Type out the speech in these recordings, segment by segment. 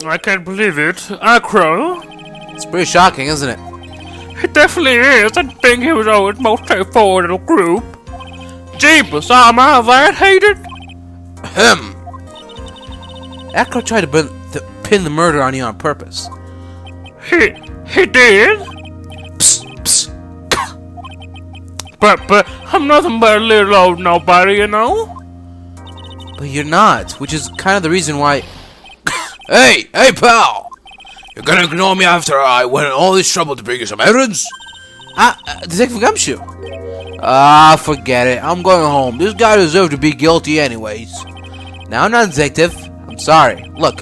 I can't believe it. Acro? It's pretty shocking, isn't it? It definitely is. I think he was always most straightforward in the group. Jeepers, am I that hated? Him! Acro tried to pin the murder on you on purpose. He did? Psst, psst. But I'm nothing but a little old nobody, you know? But you're not, which is kind of the reason why... Hey, pal! You're gonna ignore me after I went in all this trouble to bring you some errands? Detective Gumshoe. Forget it. I'm going home. This guy deserved to be guilty anyways. Now, I'm not a detective. I'm sorry. Look,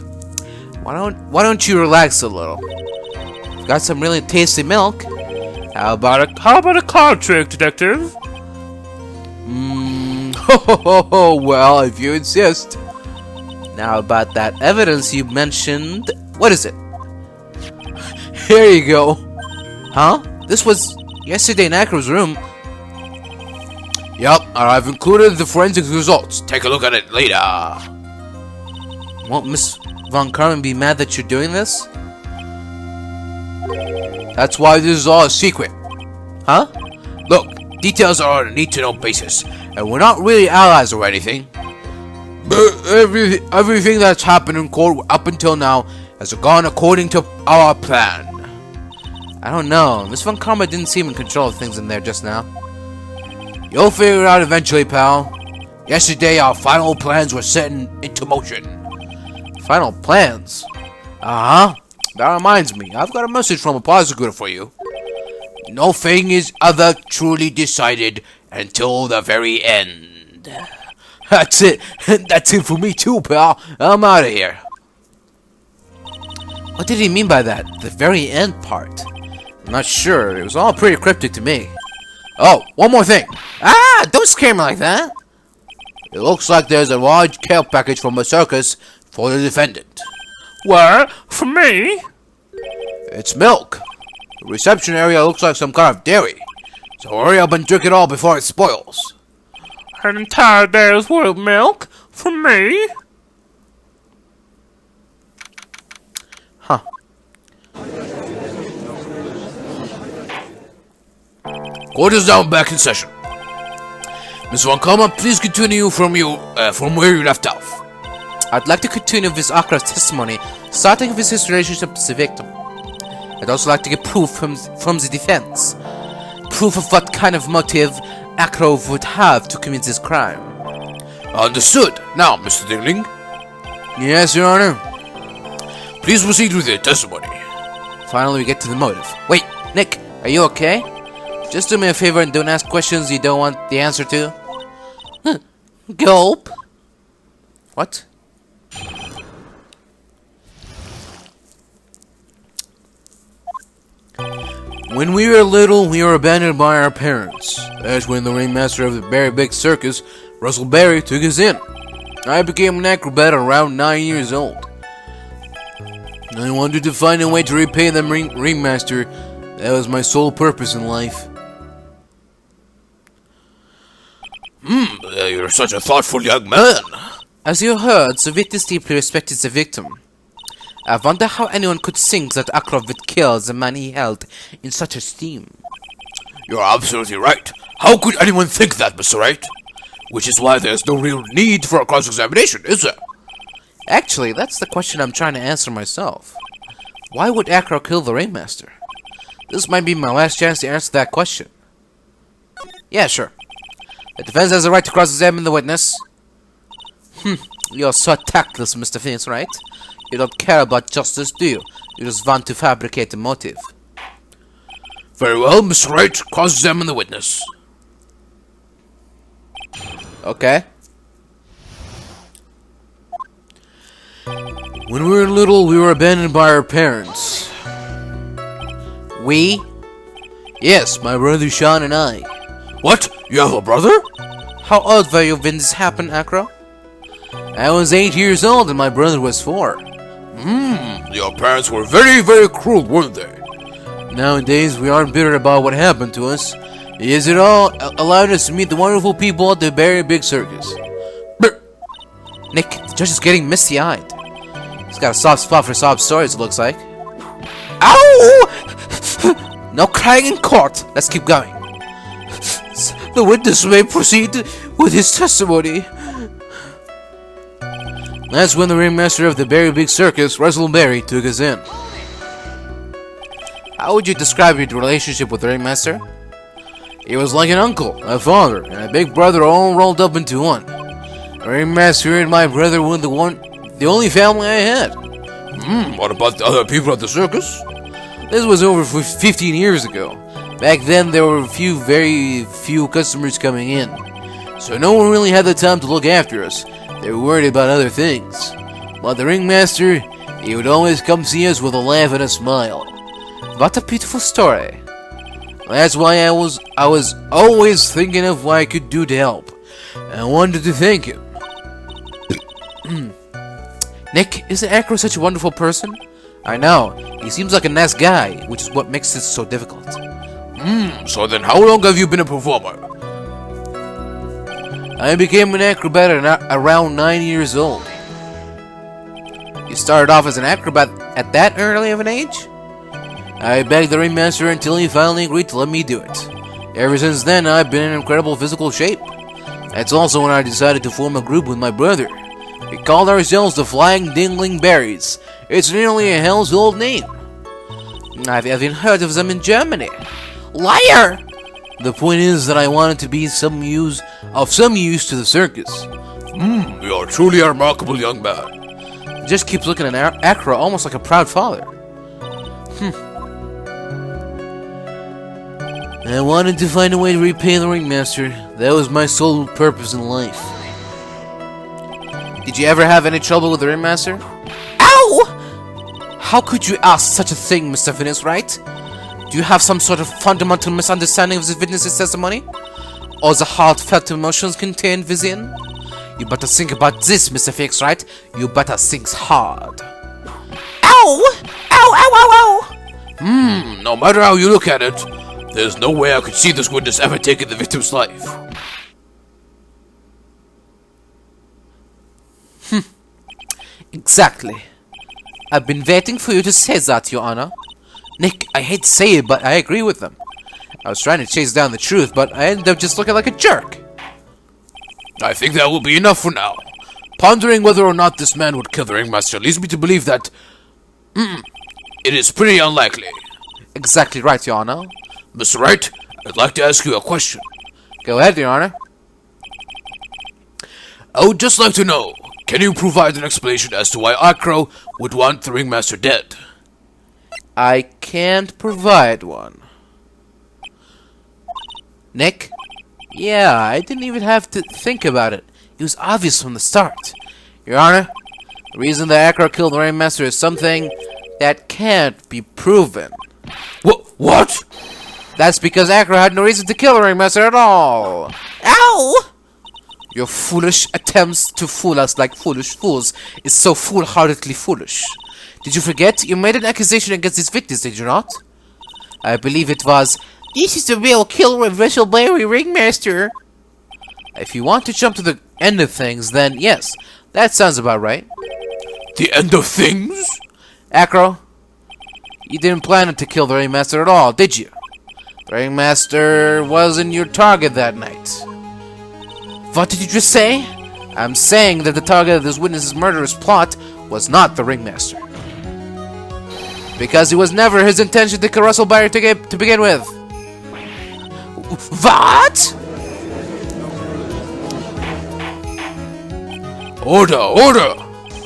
why don't you relax a little? Got some really tasty milk. How about a card trick, detective? Well, if you insist. Now about that evidence you mentioned. What is it? Here you go. Huh? This was yesterday in Acro's room. Yup, I've included the forensic results. Take a look at it later. Won't Miss Von Karman be mad that you're doing this? That's why this is all a secret. Huh? Look, details are on a need-to-know basis, and we're not really allies or anything. But everything that's happened in court up until now has gone according to our plan. I don't know. Miss Von Karma didn't seem in control of things in there just now. You'll figure it out eventually, pal. Yesterday, our final plans were set into motion. Final plans? Uh-huh. That reminds me. I've got a message from a prosecutor for you. Nothing is ever truly decided until the very end. That's it. That's it for me too, pal. I'm out of here. What did he mean by that? The very end part? I'm not sure. It was all pretty cryptic to me. Oh, one more thing. Don't scare me like that. It looks like there's a large care package from a circus for the defendant. What? For me? It's milk. The reception area looks like some kind of dairy. So hurry up and drink it all before it spoils. An entire day's worth of milk? For me? Huh. Court is now back in session. Miss Von Karma, please continue from where you left off. I'd like to continue with Akra's testimony, starting with his relationship with the victim. I'd also like to get proof from the defense. Proof of what kind of motive Akra would have to commit this crime. Understood. Now, Mr. Dingling. Yes, Your Honor. Please proceed with your testimony. Finally, we get to the motive. Wait, Nick, are you okay? Just do me a favor and don't ask questions you don't want the answer to. Gulp. What? When we were little, we were abandoned by our parents. That's when the ringmaster of the Berry Big Circus, Russell Berry, took us in. I became an acrobat around 9 years old. I wanted to find a way to repay the ringmaster. That was my sole purpose in life. You're such a thoughtful young man. As you heard, the witness deeply respected the victim. I wonder how anyone could think that Akrov would kill the man he held in such esteem. You're absolutely right. How could anyone think that, Mr. Wright? Which is why there's no real need for a cross-examination, is there? Actually, that's the question I'm trying to answer myself. Why would Akrov kill the ringmaster? This might be my last chance to answer that question. Yeah, sure. The defense has the right to cross-examine the witness. You're so tactless, Mr. Phoenix, right? You don't care about justice, do you? You just want to fabricate a motive. Very well, Mr. Wright. Cross-examine the witness. Okay. When we were little, we were abandoned by our parents. We? Yes, my brother Sean and I. What? You have a brother? How old were you when this happened, Akra? I was 8 years old and my brother was 4. Your parents were very, very cruel, weren't they? Nowadays, we aren't bitter about what happened to us. Yes, it all allowed us to meet the wonderful people at the Berry Big Circus. Nick, the judge is getting misty-eyed. He's got a soft spot for sob stories, it looks like. Ow! No crying in court. Let's keep going. The witness may proceed with his testimony. That's when the ringmaster of the Berry Big Circus, Russell Berry, took us in. How would you describe your relationship with the ringmaster? He was like an uncle, a father, and a big brother all rolled up into one. The ringmaster and my brother were the only family I had. What about the other people at the circus? This was over 15 years ago. Back then, there were very few customers coming in, so no one really had the time to look after us. They were worried about other things. But the ringmaster, he would always come see us with a laugh and a smile. What a beautiful story. That's why I was always thinking of what I could do to help. I wanted to thank him. Nick, isn't Acro such a wonderful person? I know. He seems like a nice guy, which is what makes this so difficult. So then how long have you been a performer? I became an acrobat around 9 years old. You started off as an acrobat at that early of an age? I begged the ringmaster until he finally agreed to let me do it. Ever since then, I've been in incredible physical shape. That's also when I decided to form a group with my brother. We called ourselves the Flying Dingling Berries. It's nearly a household name. I've even heard of them in Germany. Liar! The point is that I wanted to be of some use to the circus. You are truly a remarkable young man. He just keeps looking at Acro almost like a proud father. I wanted to find a way to repay the ringmaster. That was my sole purpose in life. Did you ever have any trouble with the ringmaster? Ow! How could you ask such a thing, Mr. Phineas Wright? Do you have some sort of fundamental misunderstanding of the witness's testimony? Or the heartfelt emotions contained within? You better think about this, Mr. Phineas Wright. You better think hard. Ow! Ow, ow, ow, ow! No matter how you look at it, there's no way I could see this witness ever taking the victim's life. Exactly. I've been waiting for you to say that, Your Honor. Nick, I hate to say it, but I agree with them. I was trying to chase down the truth, but I ended up just looking like a jerk. I think that will be enough for now. Pondering whether or not this man would kill the ringmaster leads me to believe that it is pretty unlikely. Exactly right, Your Honor. Mr. Wright, I'd like to ask you a question. Go ahead, Your Honor. I would just like to know, can you provide an explanation as to why Acro would want the ringmaster dead? I can't provide one. Nick? Yeah, I didn't even have to think about it. It was obvious from the start. Your Honor, the reason that Acro killed the ringmaster is something that can't be proven. What? That's because Acro had no reason to kill the ringmaster at all. Ow! Your foolish attempts to fool us like foolish fools is so foolhardily foolish. Did you forget? You made an accusation against this witness, did you not? I believe it was, "This is the real killer of Russell Berry Ringmaster." If you want to jump to the end of things, then yes, that sounds about right. The end of things? Acro, you didn't plan to kill the Ringmaster at all, did you? The Ringmaster wasn't your target that night. What did you just say? I'm saying that the target of this witness's murderous plot was not the Ringmaster. Because it was never his intention to kill Russell Berry to begin with. What? Order!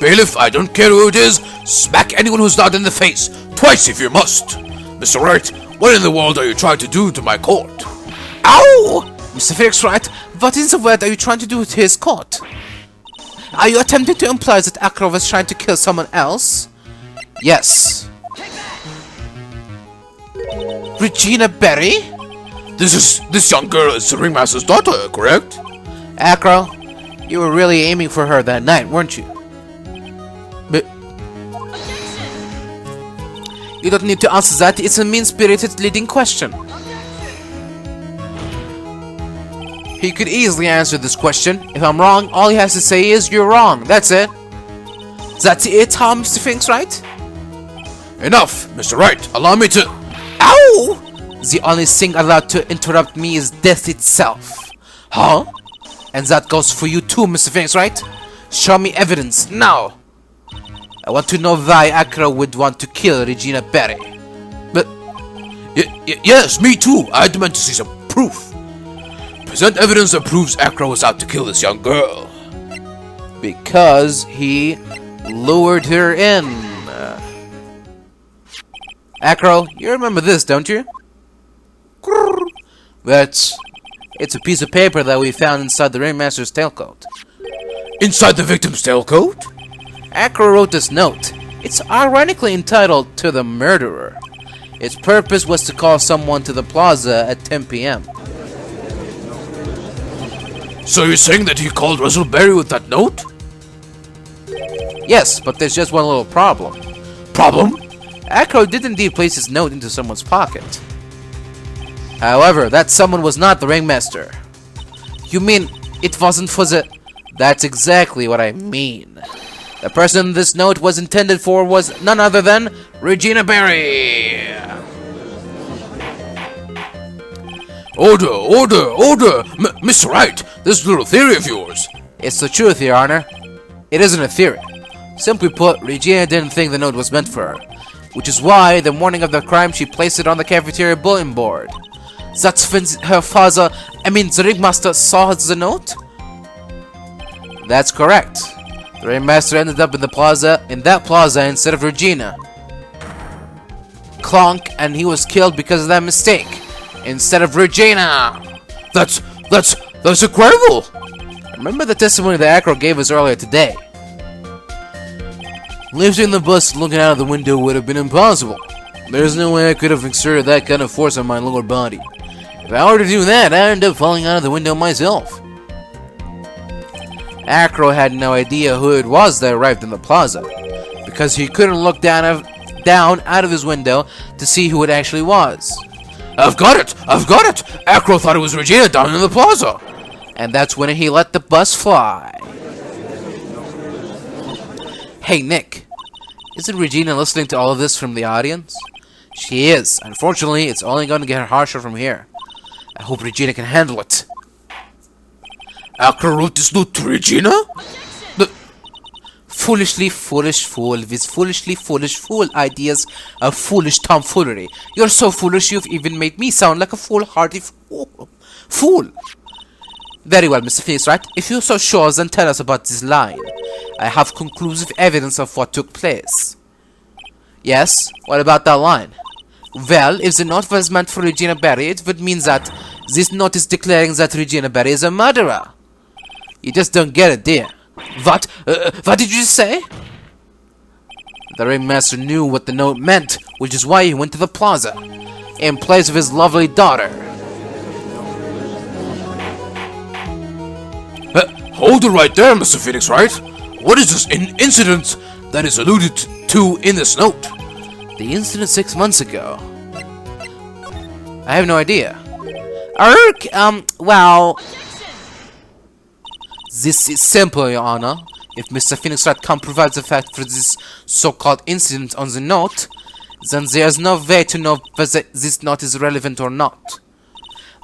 Bailiff, I don't care who it is, smack anyone who's not in the face, twice if you must. Mr. Wright, what in the world are you trying to do to my court? Ow! Mr. Felix Wright, what in the world are you trying to do to his court? Are you attempting to imply that Acro was trying to kill someone else? Yes. Regina Berry? This young girl is the ringmaster's daughter, correct? Acro, you were really aiming for her that night, weren't you? But you don't need to answer that. It's a mean-spirited leading question. He could easily answer this question. If I'm wrong, all he has to say is, "You're wrong." That's it. That's it, huh, Mr. Finks, right? Enough, Mr. Wright. Allow me to... Ow! The only thing allowed to interrupt me is death itself. Huh? And that goes for you too, Mr. Finks, right? Show me evidence, now! I want to know why Acro would want to kill Regina Perry. But... yes, me too. I demand to see some proof. Present evidence that proves Acro was out to kill this young girl. Because he lured her in. Acro, you remember this, don't you? It's a piece of paper that we found inside the Ringmaster's tailcoat. Inside the victim's tailcoat? Acro wrote this note. It's ironically entitled To the Murderer. Its purpose was to call someone to the plaza at 10 p.m. So you're saying that he called Russell Berry with that note? Yes, but there's just one little problem. Problem? Acro did indeed place his note into someone's pocket. However, that someone was not the Ringmaster. You mean it wasn't for the... That's exactly what I mean. The person this note was intended for was none other than Regina Berry. Order, order, order! Mr. Wright, this little theory of yours. It's the truth, Your Honor. It isn't a theory. Simply put, Regina didn't think the note was meant for her, which is why, the morning of the crime, she placed it on the cafeteria bulletin board. That's when her father, the Ringmaster, saw the note? That's correct. The Ringmaster ended up in that plaza instead of Regina. Clonk, and he was killed because of that mistake, instead of Regina. That's incredible! Remember the testimony that Acro gave us earlier today? Lifting the bus looking out of the window would have been impossible. There's no way I could have exerted that kind of force on my lower body. If I were to do that, I'd end up falling out of the window myself. Acro had no idea who it was that arrived in the plaza, because he couldn't look down out of his window to see who it actually was. I've got it! I've got it! Acro thought it was Regina down in the plaza! And that's when he let the bus fly. Hey, Nick. Isn't Regina listening to all of this from the audience? She is. Unfortunately, it's only going to get harsher from here. I hope Regina can handle it. Acro wrote this note to Regina? Foolishly foolish fool with foolishly foolish fool ideas of foolish tomfoolery. You're so foolish you've even made me sound like a foolhardy fool. Very well, Mr. Phoenix, right? If you're so sure, then tell us about this line. I have conclusive evidence of what took place. Yes? What about that line? Well, if the note was meant for Regina Berry, it would mean that this note is declaring that Regina Berry is a murderer. You just don't get it, dear. What? What did you say? The Ringmaster knew what the note meant, which is why he went to the plaza, in place of his lovely daughter. Hold it right there, Mr. Phoenix Wright. What is this incident that is alluded to in this note? The incident 6 months ago. I have no idea. Well... This is simple, Your Honor. If Mr. Phoenix Wright can't provide the fact for this so-called incident on the note, then there's no way to know whether this note is relevant or not.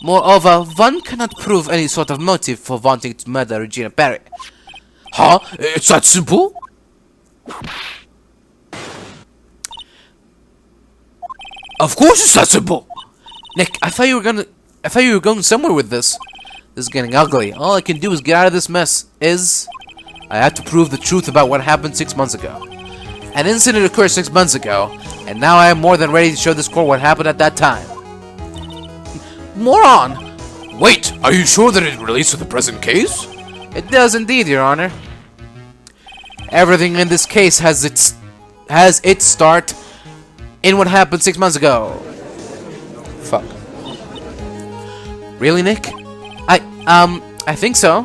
Moreover, one cannot prove any sort of motive for wanting to murder Regina Perry. Huh? It's that simple? Of course it's that simple! Nick, I thought you were going somewhere with this. This is getting ugly. All I can do is get out of this mess. I have to prove the truth about what happened 6 months ago. An incident occurred 6 months ago, and now I am more than ready to show this court what happened at that time. Moron! Wait, are you sure that it relates to the present case? It does indeed, Your Honor. Everything in this case has its start in what happened 6 months ago. Fuck. Really, Nick? I think so.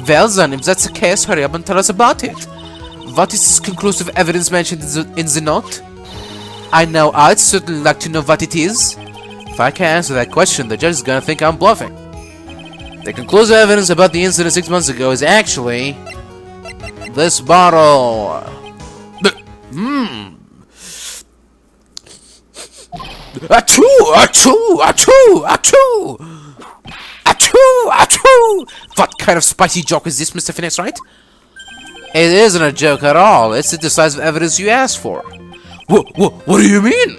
Well then, if that's the case, hurry up and tell us about it. What is this conclusive evidence mentioned in the note? I know I'd certainly like to know what it is. If I can't answer that question, the judge is gonna think I'm bluffing. The conclusive evidence about the incident 6 months ago is actually... this bottle. Achoo! Achoo! Achoo! Achoo! Achoo! Achoo! What kind of spicy joke is this, Mr. Phoenix Wright? It isn't a joke at all. It's the decisive evidence you asked for. What do you mean?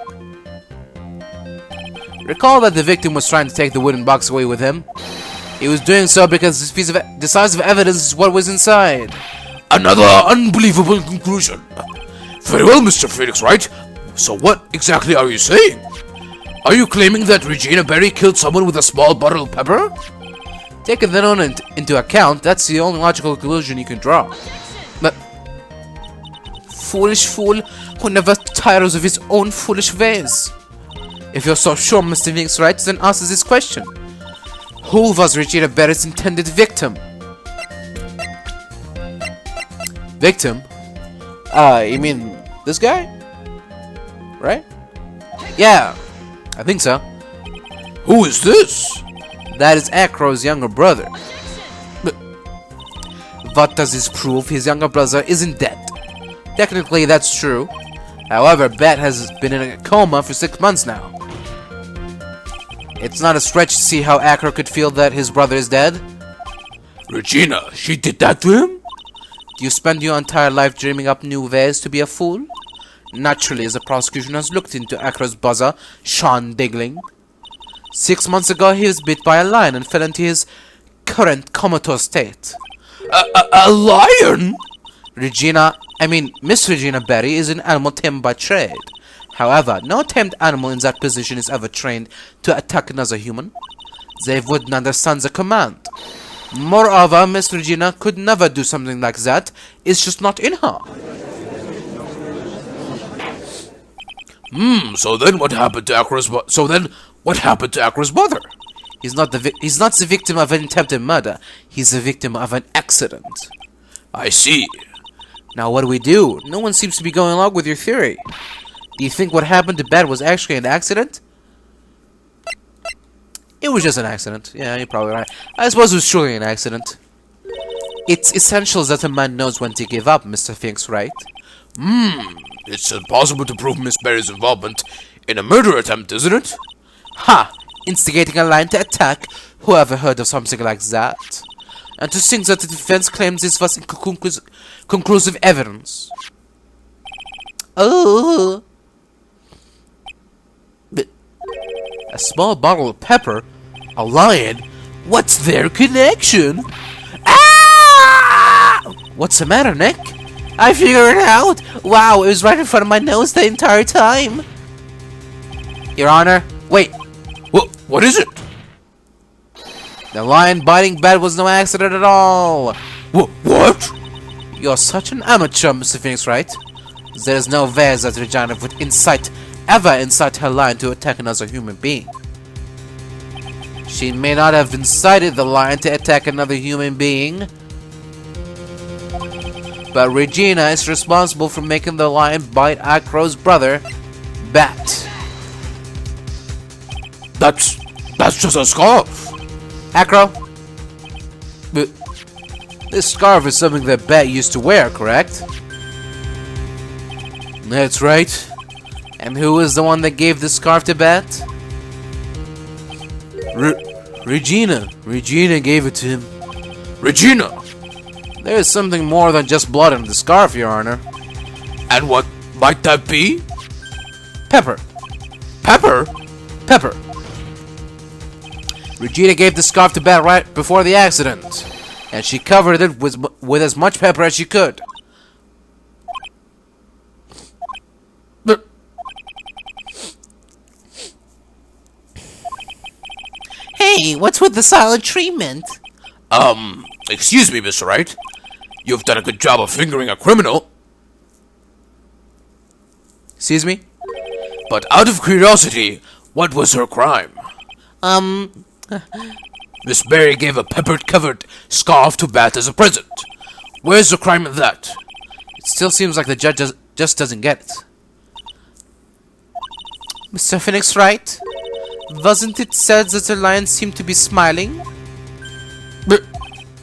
Recall that the victim was trying to take the wooden box away with him. He was doing so because this piece of decisive evidence is what was inside. Another unbelievable conclusion. Very well, Mr. Phoenix Wright. So what exactly are you saying? Are you claiming that Regina Berry killed someone with a small bottle of pepper? Taking that on into account, that's the only logical conclusion you can draw. But foolish fool who never tires of his own foolish ways. If you're so sure, Mr. Phoenix Wright, then answer this question. Who was Regina Berry's intended victim? Victim? You mean this guy? Right? Yeah, I think so. Who is this? That is Acro's younger brother. But what does this prove? His younger brother isn't dead. Technically, that's true. However, Bat has been in a coma for 6 months now. It's not a stretch to see how Acro could feel that his brother is dead. Regina, she did that to him? Do you spend your entire life dreaming up new ways to be a fool? Naturally, as the prosecution has looked into Acro's brother, Sean Digling. 6 months ago, he was bit by a lion and fell into his current comatose state. A lion? Miss Regina Berry is an animal tamed by trade. However, no tamed animal in that position is ever trained to attack another human. They wouldn't understand the command. Moreover, Miss Regina could never do something like that. It's just not in her. So then what happened to Acro's brother? He's not the victim of an attempted murder. He's the victim of an accident. I see. Now what do we do? No one seems to be going along with your theory. Do you think what happened to Bat was actually an accident? It was just an accident. Yeah, you're probably right. I suppose it was truly an accident. It's essential that a man knows when to give up, Mr. Phoenix Wright. It's impossible to prove Miss Berry's involvement in a murder attempt, isn't it? Ha! Instigating a lion to attack? Who ever heard of something like that? And to think that the defense claims this was conclusive evidence. Oh! But a small bottle of pepper? A lion? What's their connection? Ah! What's the matter, Nick? I figured it out! Wow, it was right in front of my nose the entire time! Your Honor, wait! What is it? The lion biting Bat was no accident at all! What? You're such an amateur, Mr. Phoenix Wright. There's no way that Regina would ever incite her lion to attack another human being. She may not have incited the lion to attack another human being, but Regina is responsible for making the lion bite Acro's brother, Bat. That's just a scarf. Acro? But this scarf is something that Bat used to wear, correct? That's right. And who was the one that gave the scarf to Bat? Regina. Regina gave it to him. Regina! There is something more than just blood on the scarf, Your Honor. And what might that be? Pepper. Pepper? Pepper. Regina gave the scarf to Bat right before the accident, and she covered it with as much pepper as she could. But Hey, what's with the silent treatment? Excuse me, Mr. Wright. You've done a good job of fingering a criminal. Excuse me? But out of curiosity, what was her crime? Miss Berry gave a pepper-covered scarf to Bat as a present. Where's the crime in that? It still seems like the judge just doesn't get it. Mr. Phoenix Wright? Wasn't it said that the lion seemed to be smiling?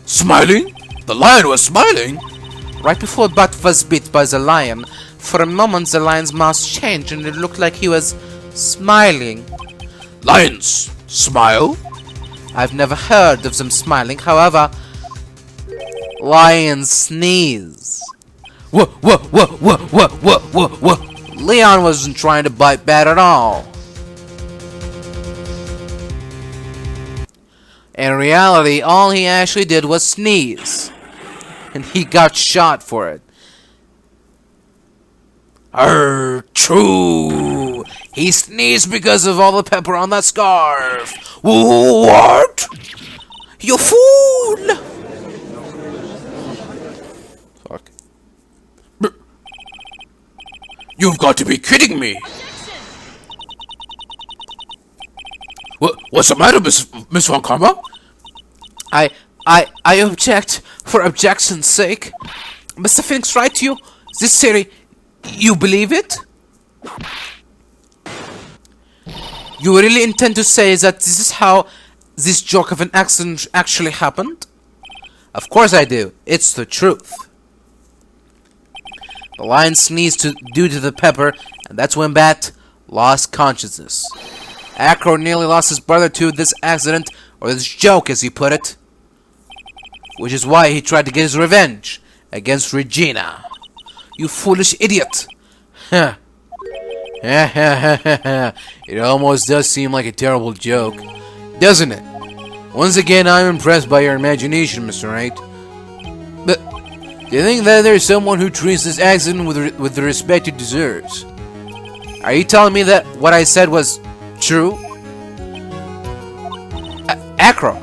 Smiling? The lion was smiling? Right before Bat was bit by the lion, for a moment the lion's mouth changed and it looked like he was Smiling? Lions smile? I've never heard of them smiling. However, lions sneeze. What? Leon wasn't trying to bite bad at all. In reality, all he actually did was sneeze. And he got shot for it. True. He sneezed because of all the pepper on that scarf. What? You fool! Fuck. You've got to be kidding me. What's the matter, Miss Von Karma? I object for objection's sake. Mr. Phoenix right to you? This theory, you believe it? You really intend to say that this is how this joke of an accident actually happened? Of course I do. It's the truth. The lion sneezed due to the pepper, and that's when Bat lost consciousness. Acro nearly lost his brother to this accident, or this joke as you put it. Which is why he tried to get his revenge against Regina. You foolish idiot! Huh. It almost does seem like a terrible joke, doesn't it? Once again, I'm impressed by your imagination, Mr. Wright. But do you think that there's someone who treats this accident with the respect it deserves? Are you telling me that what I said was true? Acro,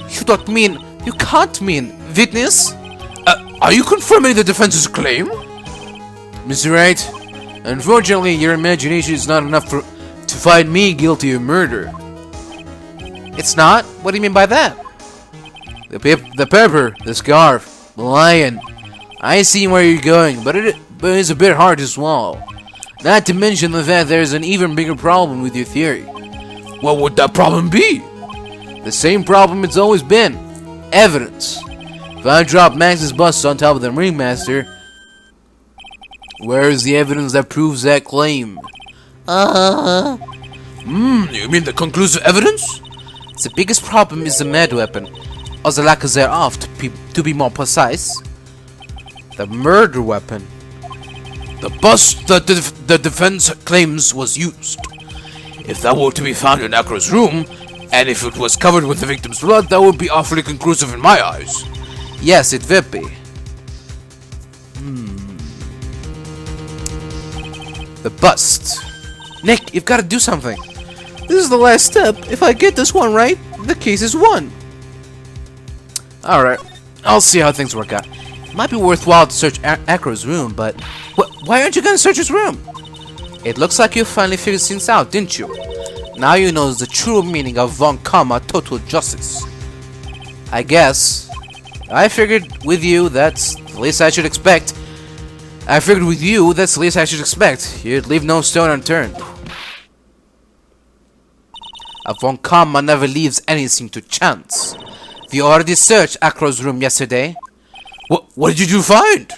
you can't mean witness? Are you confirming the defense's claim? Mr. Wright, unfortunately, your imagination is not enough to find me guilty of murder. It's not? What do you mean by that? The pepper, the scarf, the lion. I see where you're going, but it's a bit hard to swallow. Not to mention the fact there's an even bigger problem with your theory. What would that problem be? The same problem it's always been. Evidence. If I drop Max's bust on top of the ringmaster, where is the evidence that proves that claim? You mean the conclusive evidence? The biggest problem is the med weapon, or the lack thereof, to be more precise. The murder weapon. The bust that the defense claims was used. If that were to be found in Acro's room, and if it was covered with the victim's blood, that would be awfully conclusive in my eyes. Yes, it would be. The bust. Nick, you've got to do something. This is the last step. If I get this one right, the case is won. Alright, I'll see how things work out. It might be worthwhile to search Acro's room, but why aren't you going to search his room? It looks like you finally figured things out, didn't you? Now you know the true meaning of Von Karma total justice. I guess. I figured with you, that's the least I should expect. You'd leave no stone unturned. Von Karma never leaves anything to chance. We already searched Acro's room yesterday. What did you find?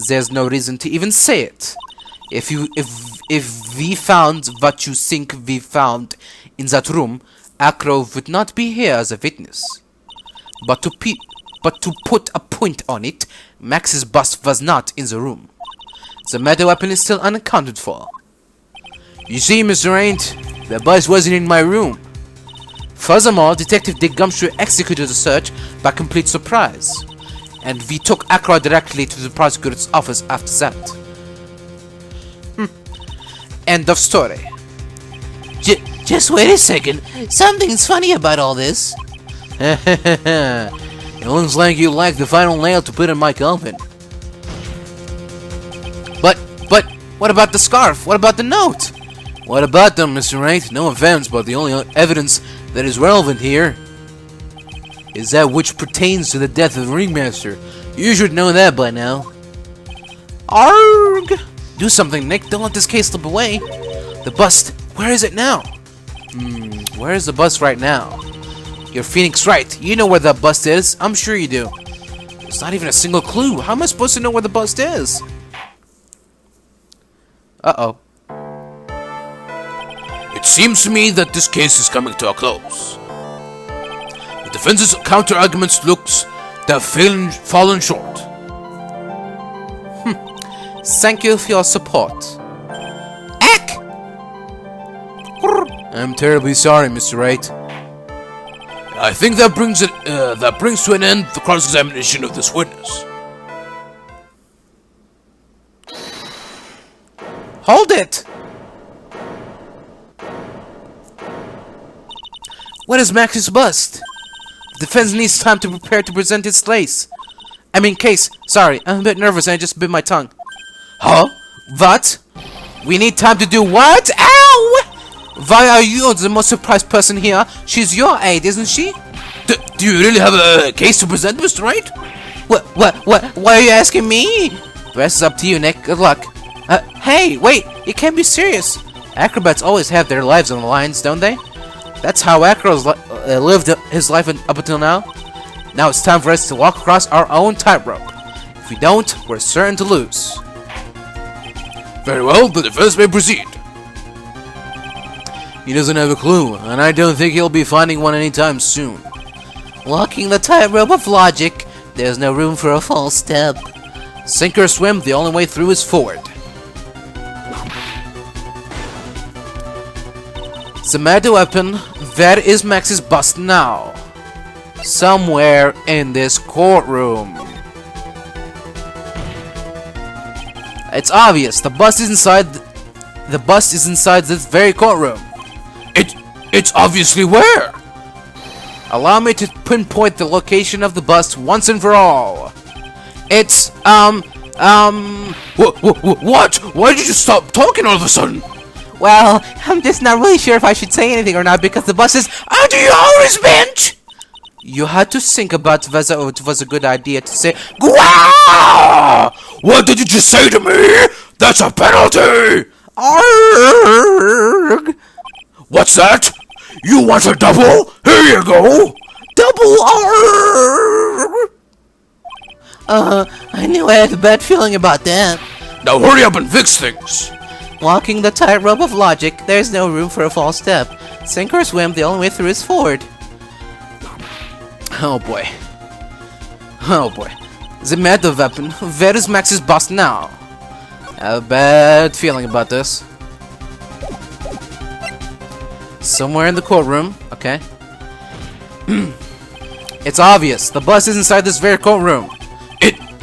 There's no reason to even say it. If we found what you think we found in that room, Acro would not be here as a witness. But to put a point on it, Max's bust was not in the room. The murder weapon is still unaccounted for. You see, Mr. Ain't, the bust wasn't in my room. Furthermore, Detective Dick Gumshoe executed the search by complete surprise, and we took Acro directly to the prosecutor's office after that. End of story. Just wait a second. Something's funny about all this. It looks like you like the final nail to put in my coffin. But what about the scarf? What about the note? What about them, Mr. Wright? No offense, but the only evidence that is relevant here is that which pertains to the death of the ringmaster. You should know that by now. Arg! Do something, Nick. Don't let this case slip away. The bust. Where is it now? Where is the bust right now? You're Phoenix Wright. You know where the bust is. I'm sure you do. There's not even a single clue. How am I supposed to know where the bust is? Uh-oh. seems to me that this case is coming to a close. The defense's counter-arguments looks to have fallen short. Thank you for your support. Eck! I'm terribly sorry, Mr. Wright. I think that brings to an end the cross-examination of this witness. Hold it! What is Max's bust? The defense needs time to prepare to present its case. Sorry, I'm a bit nervous and I just bit my tongue. Huh? What? We need time to do what? Ow! Why are you the most surprised person here? She's your aide, isn't she? Do you really have a case to present, Mr. Wright? What? Why are you asking me? The rest is up to you, Nick. Good luck. Hey, wait! You can't be serious. Acrobats always have their lives on the lines, don't they? That's how Acro's lived his life up until now. Now it's time for us to walk across our own tightrope. If we don't, we're certain to lose. Very well, the defense may proceed. He doesn't have a clue, and I don't think he'll be finding one anytime soon. Walking the tightrope of logic, there's no room for a false step. Sink or swim, the only way through is forward. The murder weapon, where is Max's bust now? Somewhere in this courtroom. It's obvious, the bust is inside this very courtroom. It's obviously where? Allow me to pinpoint the location of the bust once and for all. It's, What? Why did you stop talking all of a sudden? Well, I'm just not really sure if I should say anything or not because the bust is under your bench! You had to think about whether it was a good idea to say, Gwah! What did you just say to me? That's a penalty! Arrgh! What's that? You want a double? Here you go! Double arrgh! I knew I had a bad feeling about that. Now hurry up and fix things! Walking the tightrope of logic, there's no room for a false step. Sink or swim, the only way through is forward. Oh boy. The murder weapon, where is Max's bust now? I have a bad feeling about this. Somewhere in the courtroom, okay. It's obvious, the bust is inside this very courtroom.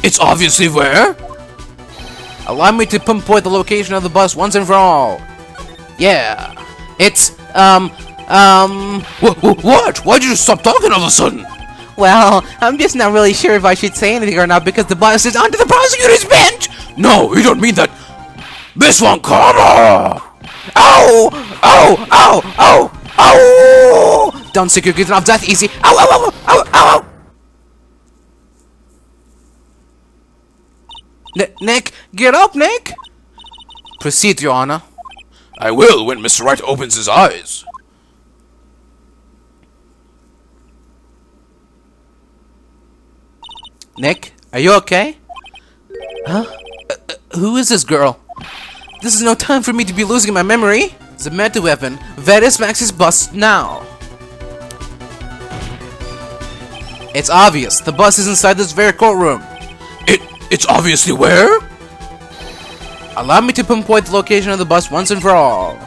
It's obviously where? Allow me to pinpoint the location of the bus once and for all. Yeah. It's, What? Why'd you just stop talking all of a sudden? Well, I'm just not really sure if I should say anything or not because the bus is under the prosecutor's bench! No, you don't mean that. Miss Von Karma! Ow! Ow! Ow! Ow! Ow! Don't stick your getting off that easy. Ow! Ow! Ow! Ow! Ow! Ow! Nick, get up, Nick! Proceed, Your Honor. I will when Mr. Wright opens his eyes. Nick, are you okay? Huh? Who is this girl? This is no time for me to be losing my memory. The murder weapon, where is Max's bust now? It's obvious, the bus is inside this very courtroom. It's obviously where? Allow me to pinpoint the location of the bus once and for all.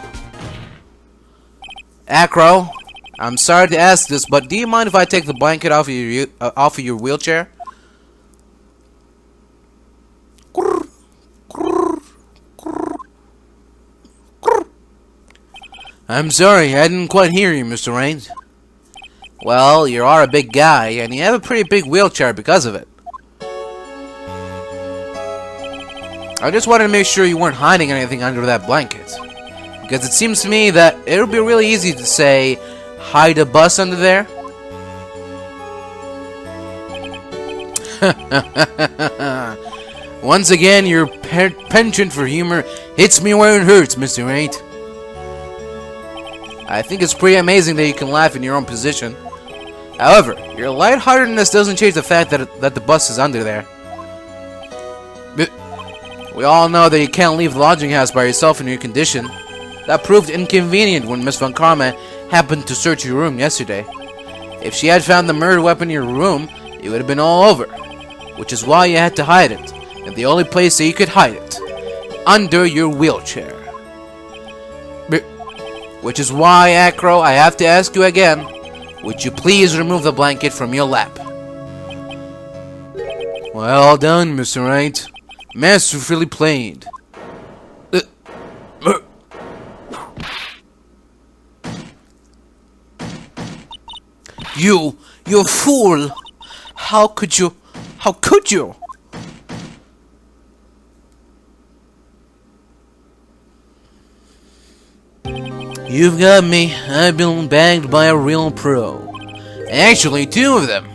Acro, I'm sorry to ask this, but do you mind if I take the blanket off of your wheelchair? I'm sorry, I didn't quite hear you, Mr. Raines. Well, you are a big guy, and you have a pretty big wheelchair because of it. I just wanted to make sure you weren't hiding anything under that blanket. Because it seems to me that it would be really easy to say, hide a bus under there. Once again, your penchant for humor hits me where it hurts, Mr. Wright. I think it's pretty amazing that you can laugh in your own position. However, your lightheartedness doesn't change the fact that the bus is under there. We all know that you can't leave the lodging house by yourself in your condition. That proved inconvenient when Miss Von Karma happened to search your room yesterday. If she had found the murder weapon in your room, it would have been all over. Which is why you had to hide it. And the only place that you could hide it. Under your wheelchair. Which is why, Acro, I have to ask you again. Would you please remove the blanket from your lap? Well done, Mr. Wright. Masterfully played. You fool! How could you? How could you? You've got me. I've been bagged by a real pro. Actually, two of them.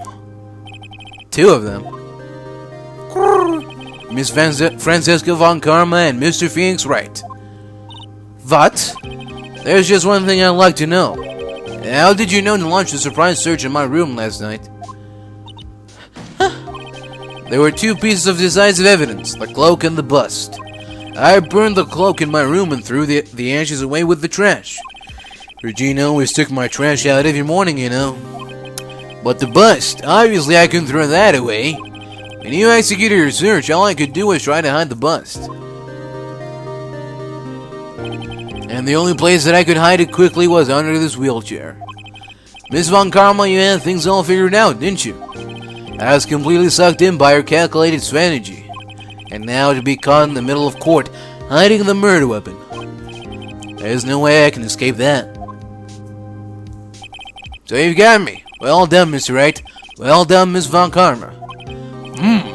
Miss Francesca Von Karma and Mr. Phoenix Wright. What? There's just one thing I'd like to know. How did you know to launch the surprise search in my room last night? There were two pieces of decisive evidence, the cloak and the bust. I burned the cloak in my room and threw the ashes away with the trash. Regina always took my trash out every morning, you know. But the bust, obviously I couldn't throw that away. When you executed your search, all I could do was try to hide the bust. And the only place that I could hide it quickly was under this wheelchair. Miss Von Karma, you had things all figured out, didn't you? I was completely sucked in by her calculated strategy. And now to be caught in the middle of court, hiding the murder weapon. There's no way I can escape that. So you've got me. Well done, Mr. Wright. Well done, Miss Von Karma.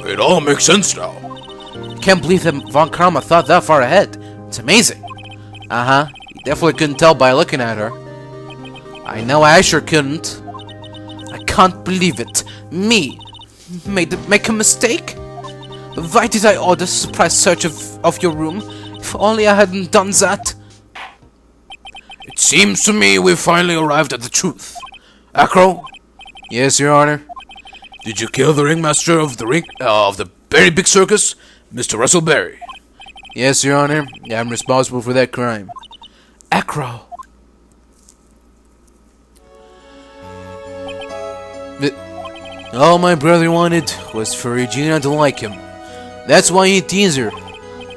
It all makes sense now. Can't believe that Von Karma thought that far ahead. It's amazing. You definitely couldn't tell by looking at her. I know I sure couldn't. I can't believe it. Me make a mistake? Why did I order a surprise search of your room? If only I hadn't done that. It seems to me we've finally arrived at the truth. Acro? Yes, Your Honor. Did you kill the ringmaster of the Berry Big Circus, Mr. Russell Berry? Yes, Your Honor. I'm responsible for that crime. Acro. All my brother wanted was for Regina to like him. That's why he teased her.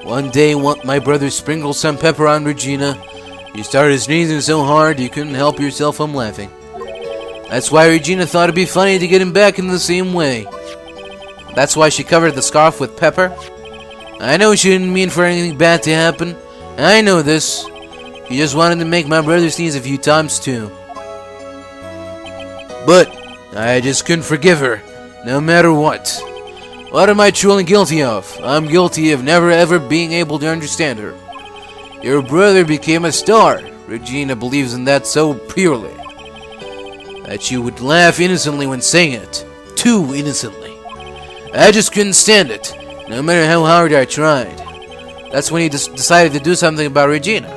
One day, my brother sprinkled some pepper on Regina. He started sneezing so hard he couldn't help himself from laughing. That's why Regina thought it'd be funny to get him back in the same way. That's why she covered the scarf with pepper. I know she didn't mean for anything bad to happen. I know this. She just wanted to make my brother sneeze a few times too. But I just couldn't forgive her, no matter what. What am I truly guilty of? I'm guilty of never ever being able to understand her. Your brother became a star. Regina believes in that so purely that she would laugh innocently when saying it. Too innocently. I just couldn't stand it, no matter how hard I tried. That's when he decided to do something about Regina.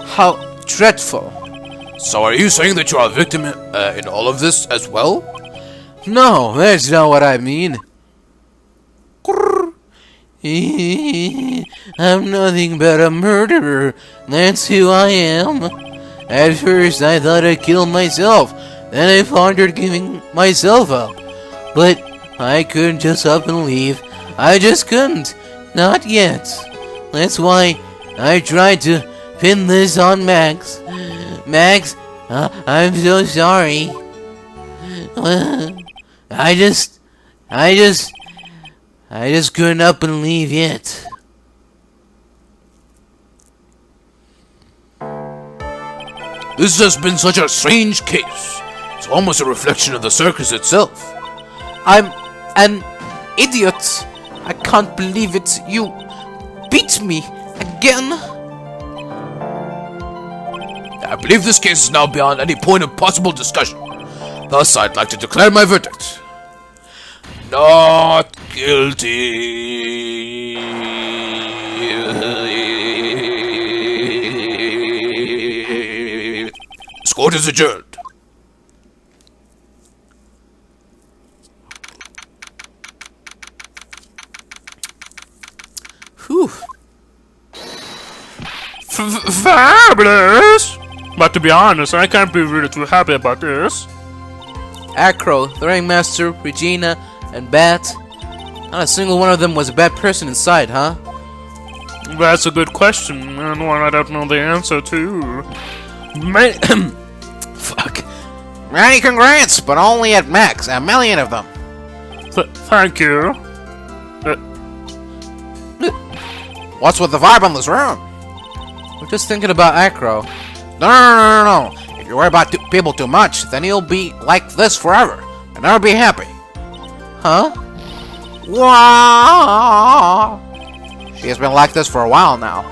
How dreadful. So are you saying that you are a victim in all of this as well? No, that's not what I mean. I'm nothing but a murderer. That's who I am. At first I thought I'd kill myself. Then I pondered giving myself up. But I couldn't just up and leave. I just couldn't. Not yet. That's why I tried to pin this on Max. Max, I'm so sorry. I just couldn't up and leave yet. This has been such a strange case. It's almost a reflection of the circus itself. I'm an idiot. I can't believe it. You beat me again. I believe this case is now beyond any point of possible discussion. Thus, I'd like to declare my verdict. Not guilty. This court is adjourned. Whew. Fabulous! But to be honest, I can't be really too happy about this. Acro, the Ringmaster, Regina, and Bat. Not a single one of them was a bad person inside, huh? That's a good question, and one I don't know the answer to. Fuck. Many congrats, but only at max, a million of them. Thank you. What's with the vibe in this room? We're just thinking about Acro. No. If you worry about people too much, then he'll be like this forever, and never be happy. Huh? Wow! She has been like this for a while now.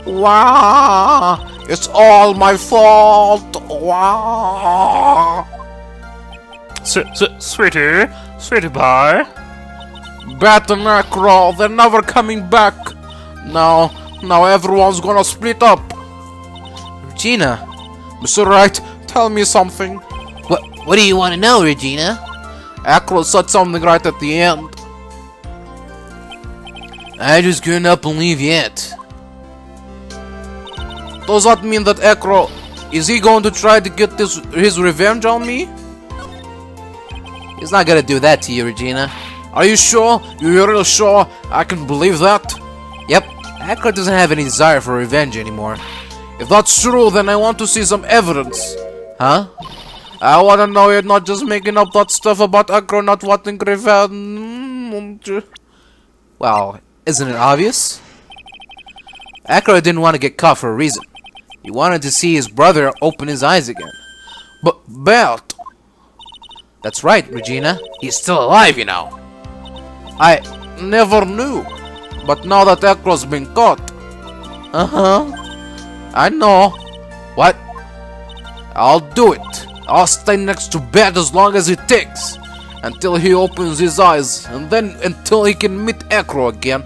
Wow! It's all my fault! Wow! Sweetie pie. Bat and Acro, they're never coming back. Now everyone's gonna split up. Regina, Mr. Wright, tell me something. What do you want to know, Regina? Acro said something right at the end. I just couldn't up believe yet. Does that mean that Acro, is he going to try to get his revenge on me? He's not gonna do that to you, Regina. Are you sure? You're real sure I can believe that? Yep, Acro doesn't have any desire for revenge anymore. If that's true, then I want to see some evidence. Huh? I wanna know you're not just making up that stuff about Acro not wanting revenge. Well, isn't it obvious? Acro didn't want to get caught for a reason. He wanted to see his brother open his eyes again. But Bert! That's right, Regina. He's still alive, you know. I never knew. But now that Acro's been caught. Uh-huh. I know. What? I'll do it. I'll stay next to Bert as long as it takes. Until he opens his eyes. And then until he can meet Acro again.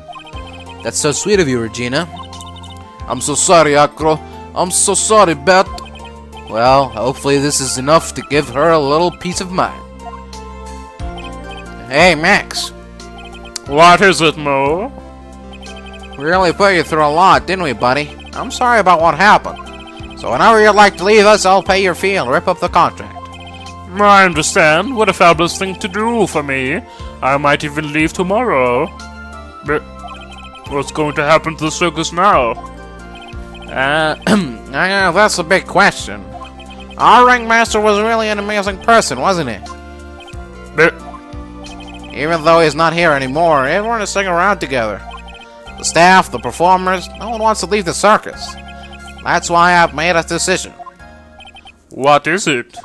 That's so sweet of you, Regina. I'm so sorry, Acro. I'm so sorry, Bert. Well, hopefully this is enough to give her a little peace of mind. Hey, Max. What is it, Mo? We really put you through a lot, didn't we, buddy? I'm sorry about what happened. So whenever you'd like to leave us, I'll pay your fee and rip up the contract. I understand. What a fabulous thing to do for me. I might even leave tomorrow. But what's going to happen to the circus now? That's a big question. Our ringmaster was really an amazing person, wasn't he? But Even though he's not here anymore, everyone is sticking around together. The staff, the performers, no one wants to leave the circus. That's why I've made a decision. what is it?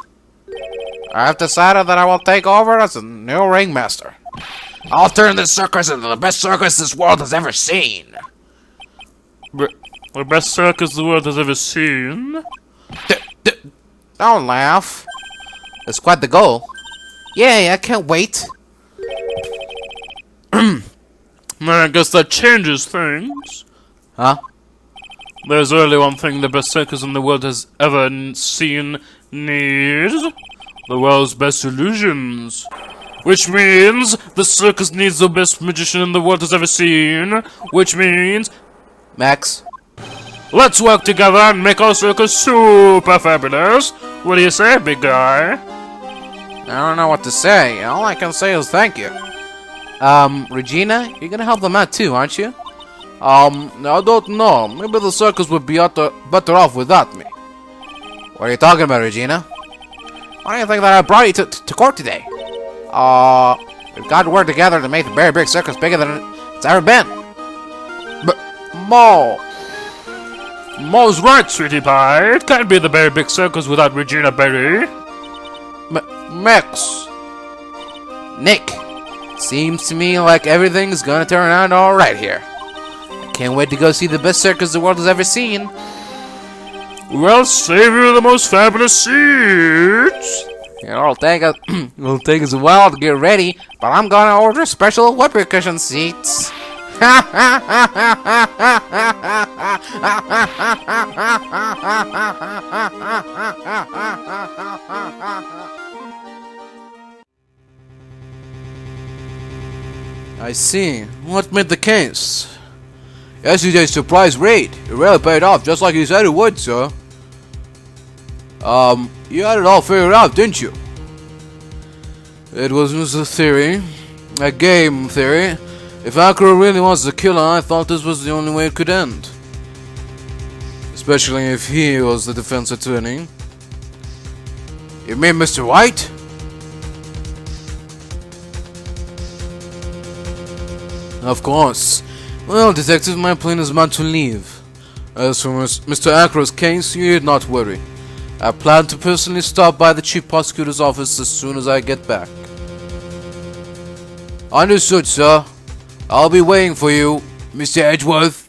I've decided that I will take over as the new ringmaster. I'll turn this circus into the best circus this world has ever seen. The best circus the world has ever seen? Don't laugh. That's quite the goal. Yay, I can't wait. I guess that changes things. Huh? There's only one thing the best circus in the world has ever seen needs. The world's best illusions. Which means the circus needs the best magician in the world has ever seen. Which means... Max? let's work together and make our circus super fabulous. What do you say, big guy? I don't know what to say. All I can say is thank you. Regina, you're gonna help them out too, aren't you? I don't know. Maybe the circus would be better off without me. What are you talking about, Regina? Why do you think that I brought you to court today? We've got to work together to make the Berry Big Circus bigger than it's ever been. But, Mo's right, sweetie pie. It can't be the Berry Big Circus without Regina Berry. Max. Nick. Seems to me like everything's gonna turn out alright here. I can't wait to go see the best circus the world has ever seen. We'll save you the most fabulous seats. It'll take us a while to get ready, but I'm gonna order special whoopee cushion seats. I see. What made the case? Yesterday's surprise raid. It really paid off, just like you said it would, sir. You had it all figured out, didn't you? It was just a theory. A game theory. If Akro really was the killer, I thought this was the only way it could end. Especially if he was the defense attorney. You mean Mr. White? Of course. Well, detective, my plane is about to leave. As for Mr. Akro's case, you need not worry. I plan to personally stop by the chief prosecutor's office as soon as I get back. Understood, sir. I'll be waiting for you, Mr. Edgeworth.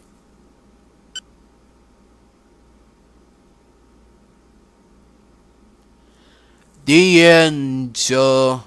The end, sir.